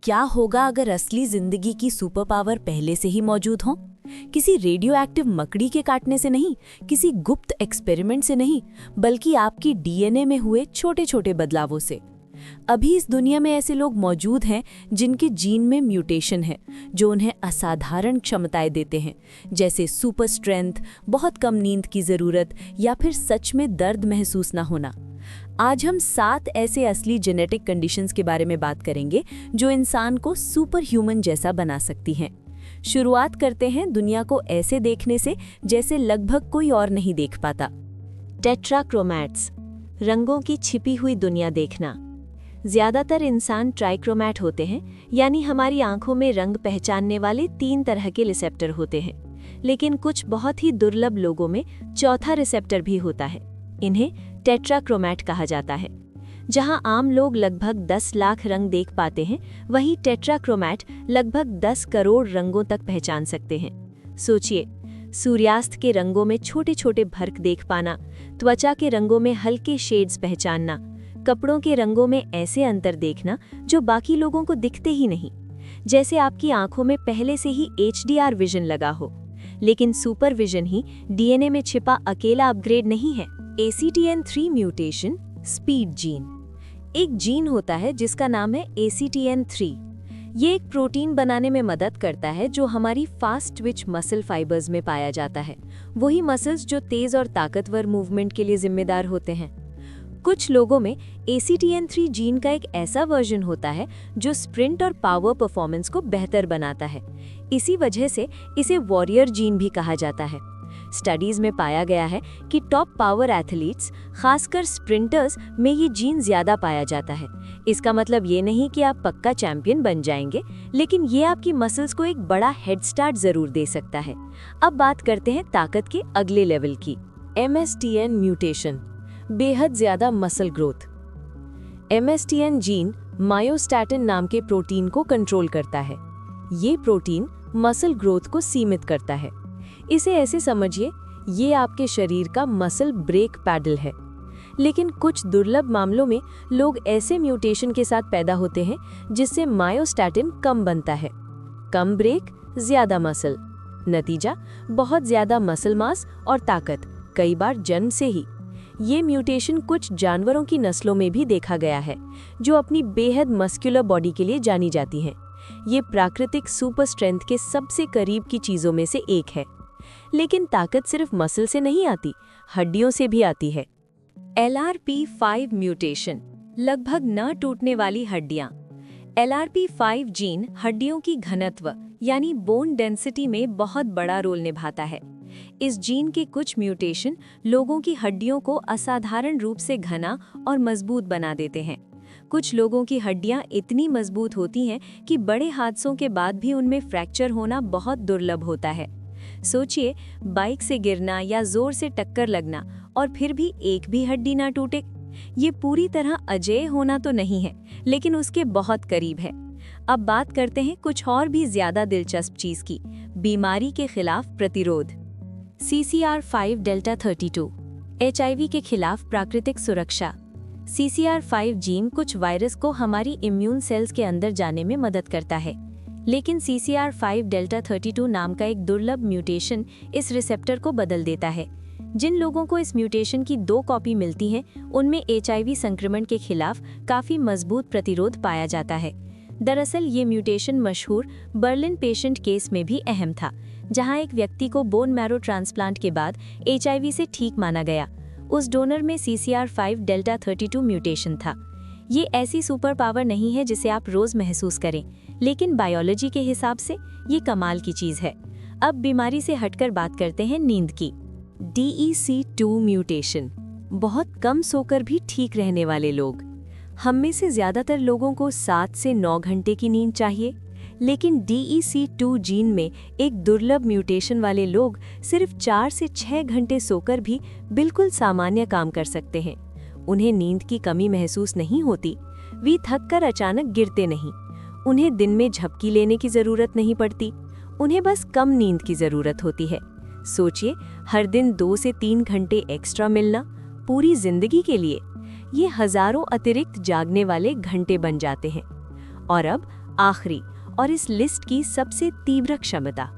क्या होगा अगर असली जिंदगी की सुपर पावर पहले से ही मौजूद हो? किसी रेडियो एक्टिव मकड़ी के काटने से नहीं, किसी गुप्त एक्सपेरिमेंट से नहीं, बल्कि आपकी डीएनए में हुए छोटे छोटे बदलावों से। अभी इस दुनिया में ऐसे लोग मौजूद हैं जिनके जीन में म्यूटेशन है, जो उन्हें असाधारण क्षमताएं देते हैं, जैसे सुपर स्ट्रेंथ, बहुत कम नींद की जरूरत या फिर सच में दर्द महसूस ना होना। आज हम 7 ऐसे असली जेनेटिक कंडीशंस के बारे में बात करेंगे जो इंसान को सुपर ह्यूमन जैसा बना सकती हैं। शुरुआत करते हैं दुनिया को ऐसे देखने से जैसे लगभग कोई और नहीं देख पाता। टेट्राक्रोमैट्स, रंगों की छिपी हुई दुनिया देखना। ज्यादातर इंसान ट्राइक्रोमैट होते हैं, यानी हमारी आंखों में रंग पहचानने वाले 3 तरह के रिसेप्टर होते हैं, लेकिन कुछ बहुत ही दुर्लभ लोगों में चौथा रिसेप्टर भी होता है। इन्हें टेट्राक्रोमैट कहा जाता है। जहां आम लोग लगभग 10 लाख रंग देख पाते हैं, वहीं टेट्राक्रोमैट लगभग 10 करोड़ रंगों तक पहचान सकते हैं। सोचिए, सूर्यास्त के रंगों में छोटे छोटे भर्क देख पाना, त्वचा के रंगों में हल्के शेड्स पहचानना, कपड़ों के रंगों में ऐसे अंतर देखना जो बाकी लोगों को दिखते ही नहीं, जैसे आपकी आंखों में पहले से ही HDR विजन लगा हो। लेकिन सुपर विजन ही डीएनए में छिपा अकेला अपग्रेड नहीं है। ACTN3 mutation, speed gene. एक जीन होता है जिसका नाम है ACTN3। ये एक प्रोटीन बनाने में मदद करता है जो हमारी फास्ट ट्विच मसल फाइबर्स में पाया जाता है, वही मसल्स जो तेज और ताकतवर मूवमेंट के लिए जिम्मेदार होते हैं। कुछ लोगों में ACTN3 जीन का एक ऐसा वर्जन होता है जो स्प्रिंट और पावर परफॉर्मेंस को बेहतर बनाता है। इसी वजह से इसे वॉरियर जीन भी कहा जाता है। स्टडीज में पाया गया है कि टॉप पावर एथलीट्स, खासकर स्प्रिंटर्स में ये जीन ज्यादा पाया जाता है। इसका मतलब ये नहीं कि आप पक्का चैंपियन बन जाएंगे, लेकिन ये आपकी मसल्स को एक बड़ा हेड स्टार्ट जरूर दे सकता है। अब बात करते हैं ताकत के अगले लेवल की। MSTN म्यूटेशन, बेहद ज्यादा muscle growth. MSTN gene myostatin नाम के प्रोटीन को कंट्रोल करता है। ये प्रोटीन मसल ग्रोथ को सीमित करता है। इसे ऐसे समझिए, ये आपके शरीर का मसल ब्रेक पैडल है। लेकिन कुछ दुर्लभ मामलों में लोग ऐसे म्यूटेशन के साथ पैदा होते हैं जिससे मायोस्टैटिन कम बनता है। कम ब्रेक, ज्यादा मसल। नतीजा, बहुत ज्यादा मसल मास और ताकत, कई बार जन्म से ही। ये म्यूटेशन कुछ जानवरों की नस्लों में भी देखा गया है, जो अपनी बेहद मस्कुलर बॉडी के लिए जानी जाती हैं। ये प्राकृतिक सुपर स्ट्रेंथ के सबसे करीब की चीजों में से एक है। लेकिन ताकत सिर्फ मसल से नहीं आती, हड्डियों से भी आती है। LRP5 म्यूटेशन, लगभग न टूटने वाली हड्डियां। LRP5 जीन हड्डियों की घनत्व यानी बोन डेंसिटी में बहुत बड़ा रोल निभाता है। इस जीन के कुछ म्यूटेशन लोगों की हड्डियों को असाधारण रूप से घना और मजबूत बना देते हैं। कुछ लोगों की हड्डियां इतनी मजबूत होती हैं कि बड़े हादसों के बाद भी उनमें फ्रैक्चर होना बहुत दुर्लभ होता है। सोचिए, बाइक से गिरना या जोर से टक्कर लगना और फिर भी एक भी हड्डी ना टूटे। ये पूरी तरह अजेय होना तो नहीं है, लेकिन उसके बहुत करीब है। अब बात करते हैं कुछ और भी ज्यादा दिलचस्प चीज की, बीमारी के खिलाफ प्रतिरोध। CCR5 डेल्टा 32, HIV के खिलाफ प्राकृतिक सुरक्षा। CCR5 जीन कुछ वायरस को हमारी इम्यून सेल्स के अंदर जाने में मदद करता है, लेकिन CCR5 डेल्टा 32 नाम का एक दुर्लभ म्यूटेशन इस रिसेप्टर को बदल देता है। जिन लोगों को इस म्यूटेशन की 2 कॉपी मिलती हैं, उनमें HIV संक्रमण के खिलाफ काफी मजबूत प्रतिरोध पाया जाता है। दरअसल ये म्यूटेशन मशहूर बर्लिन पेशेंट केस में भी अहम था, जहां एक व्यक्ति को बोन मैरो ट्रांसप्लांट के बाद HIV से ठीक माना गया। उस डोनर में CCR5 डेल्टा 32 म्यूटेशन था। ये ऐसी सुपर पावर नहीं है जिसे आप रोज महसूस करें, लेकिन बायोलॉजी के हिसाब से ये कमाल की चीज है। अब बीमारी से हटकर बात करते हैं नींद की। DEC2 म्यूटेशन, बहुत कम सोकर भी ठीक रहने वाले लोग। हम में से ज्यादातर लोगों को 7 से 9 घंटे की नींद चाहिए, लेकिन DEC2 जीन में एक दुर्लभ म्यूटेशन वाले लोग सिर्फ 4 से 6 घंटे सोकर भी बिल्कुल सामान्य काम कर सकते हैं। उन्हें नींद की कमी महसूस नहीं होती, वे थककर अचानक गिरते नहीं, उन्हें दिन में झपकी लेने की जरूरत नहीं पड़ती, उन्हें बस कम नींद की जरूरत होती है। सोचिए, हर दिन 2 से 3 घंटे एक्स्ट्रा मिलना पूरी जिंदगी के लिए, ये हजारों अतिरिक्त जागने वाले घंटे बन जाते हैं। और अब आखिरी और इस लिस्ट की सबसे तीव्र क्षमता,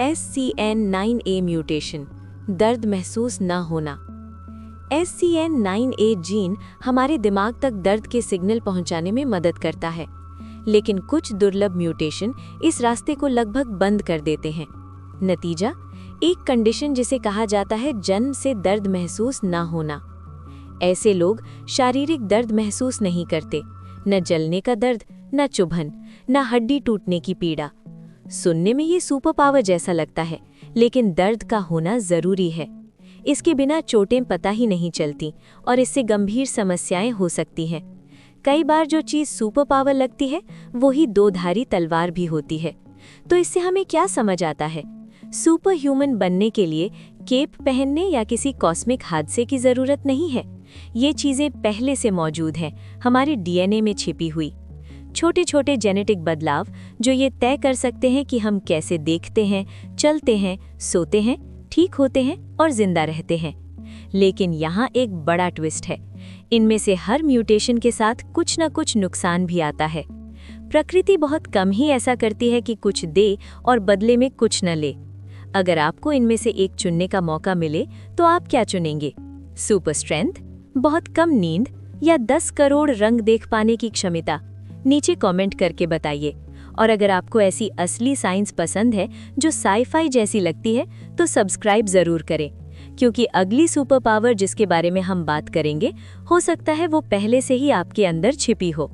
SCN9A म्यूटेशन, दर्द महसूस न होना। SCN9A जीन हमारे दिमाग तक दर्द के सिग्नल पहुंचाने में मदद करता है, लेकिन कुछ दुर्लभ म्यूटेशन इस रास्ते को लगभग बंद कर देते हैं। नतीजा, एक कंडीशन जिसे कहा जाता है जन्म से दर्द महसूस न होना। ऐसे लोग शारीरिक दर्द महसूस नहीं करते, न जलने का दर्द, न चुभन, न हड्डी टूटने की पीड़ा। सुनने में ये सुपर पावर जैसा लगता है, लेकिन दर्द का होना जरूरी है। इसके बिना चोटें पता ही नहीं चलती और इससे गंभीर समस्याएं हो सकती हैं। कई बार जो चीज़ सुपर पावर लगती है वही दो-धारी तलवार भी होती है। तो इससे हमें क्या समझ आता है? सुपर ह्यूमन बनने के लिए केप पहनने या किसी कॉस्मिक हादसे की ज़रूरत नहीं है। ये चीज़ें पहले से मौजूद हैं, हमारे DNA में छिपी हुई। छोटे छोटे जेनेटिक बदलाव जो ये तय कर सकते हैं कि हम कैसे देखते हैं, चलते हैं, सोते हैं, ठीक होते हैं और जिंदा रहते हैं। लेकिन यहाँ एक बड़ा ट्विस्ट है, इनमें से हर म्यूटेशन के साथ कुछ न कुछ नुकसान भी आता है। प्रकृति बहुत कम ही ऐसा करती है कि कुछ दे और बदले में कुछ न ले। अगर आपको इनमें से एक चुनने का मौका मिले तो आप क्या चुनेंगे? सुपर स्ट्रेंथ, बहुत कम नींद या 10 करोड़ रंग देख पाने की क्षमता? नीचे कमेंट करके बताइए। और अगर आपको ऐसी असली साइंस पसंद है जो साई-फाई जैसी लगती है तो सब्सक्राइब ज़रूर करें, क्योंकि अगली सुपर पावर जिसके बारे में हम बात करेंगे हो सकता है वो पहले से ही आपके अंदर छिपी हो।